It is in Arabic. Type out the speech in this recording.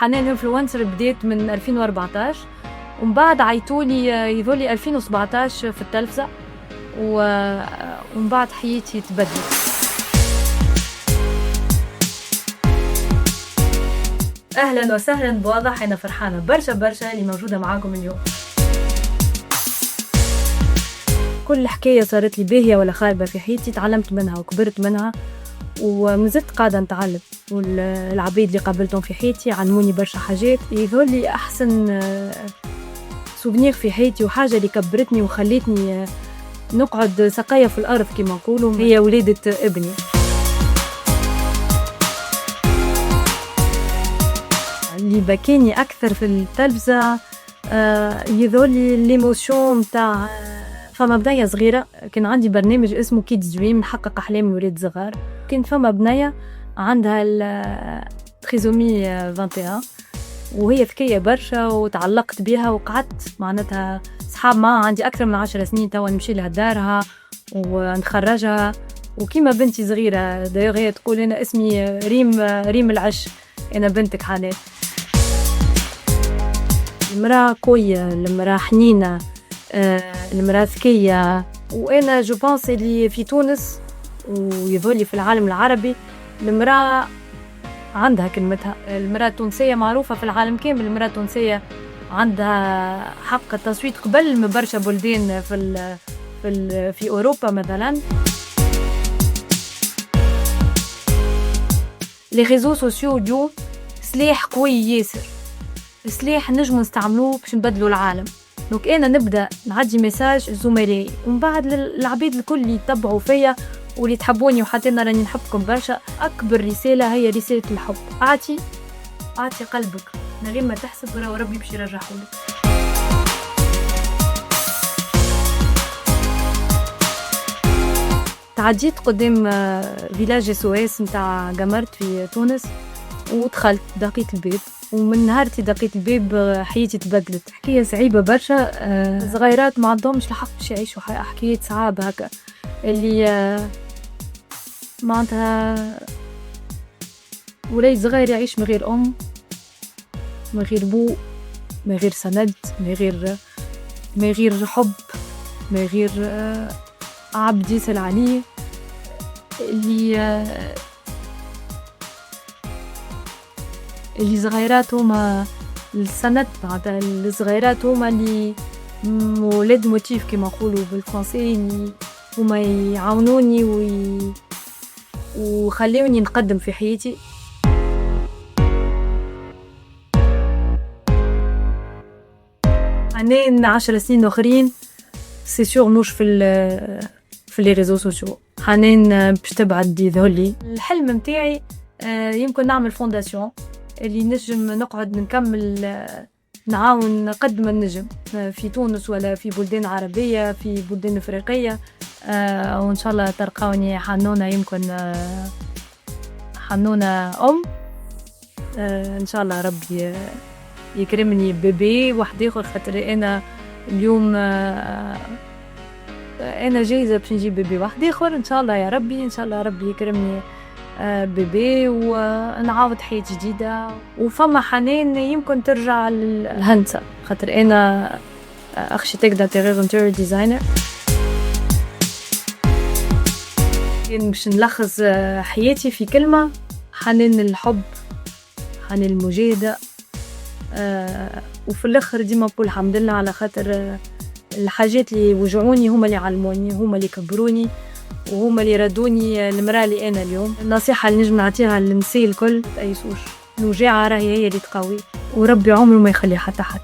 حنان انفلونسر بديت من 2014 ومن بعد عيطولي يظلي 2017 في التلفزة ومن بعد حياتي تبدلت. أهلا وسهلا بواضح، أنا فرحانة برشا اللي موجودة معاكم اليوم. كل حكاية صارت لي باهية ولا خايبة في حياتي تعلمت منها وكبرت منها ومازلت قاعدة نتعلم، والعبيد اللي قابلتهم في حياتي علموني برشا حاجات. يظهر لي أحسن سوفنير في حياتي وحاجة اللي كبرتني وخلتني نقعد سقاية في الأرض كما نقولوا هي ولادة ابني. اللي بكاني أكثر في التلفزة يظهر لي ليموشن متاع فما بنية صغيرة. كان عندي برنامج اسمه كيدز دريم نحقق أحلام الولاد الصغار. كان فما بنية عندها التريزومي 21 وهي ذكية برشا وتعلقت بها وقعدت معناتها صحاب معها عندي أكثر من 10 سنين توا نمشي لها دارها ونخرجها وكيما بنتي صغيرة دايوغ هي تقول أنا اسمي ريم العش، أنا بنتك حنان. المرأة قوية، المرأة حنينة، المرأة ذكية، وأنا جو بانس اللي في تونس ويظهرلي في العالم العربي المرأة عندها كلمتها. المرأة التونسية معروفة في العالم كامل، المرأة التونسية عندها حق التصويت قبل من برشا بلدان في أوروبا مثلا. لي ريزو سوسيو اليوم سلاح قوي ياسر، سلاح نجم نستعملوه باش نبدلوا العالم. دونك انا نبدا نعدي ميساج لزملائي ومن بعد العبيد الكل اللي يتبعوا فيا واللي تحبوني وحتى انا راني نحبكم برشا. اكبر رساله هي رساله الحب. اعطي قلبك من غير ما تحسب راه ربي باش يرجعهولك. تعديت قدام فيلاج SOS نتاع جمرت في تونس ودخلت دقيت الباب، ومن نهارتي دقيت الباب حياتي تبدلت. حكاية صعيبة برشا. صغيرات ما عندهمش الحق باش يعيشوا حكاية صعاب هكا اللي معناتها ولي صغير يعيش من غير أم، من غير بو، من غير سند، من غير حب، من غير عبد يسأل عليه، اللي صغيرات هما السند بعد الصغيرات هما اللي ولاد موتيف كما نقولوا بالفرنسي، هما يعاونوني وخلوني نقدم في حياتي. حنان 10 سنين اخرين سي سور مش في لي ريزو سوسيو. حنان باش تبعد يظهرلي الحلم متاعي يمكن نعمل فونداسيون اللي نجم نقعد نكمل نعاون قد ما نجم في تونس ولا في بلدان عربية في بلدان افريقية. وان شاء الله تلقاوني حنونة، يمكن حنونة ان شاء الله ربي يكرمني ببي واحد اخر، خاطر انا اليوم انا جايزة باش نجيب بيبي واحد اخر ان شاء الله يا ربي. ان شاء الله ربي يكرمني بيبي ونعاود حياة جديدة. وفما حنان يمكن ترجع للهندسة خاطر أنا أركيتكت دانتيريور انتيريور ديزاينر. باش نلخص حياتي في كلمة: حنان الحب، حنان المجاهدة، وفي الآخر ديما نقول الحمد لله على خاطر الحاجات اللي وجعوني هما اللي علموني، هما اللي كبروني، وهما اللي ردوني المرأة اللي أنا اليوم. النصيحة اللي نجم نعطيها للنساء الكل: تأيسوش، الوجاعة راهي هي اللي تقوي، وربي عمره ما يخلي حتى حد.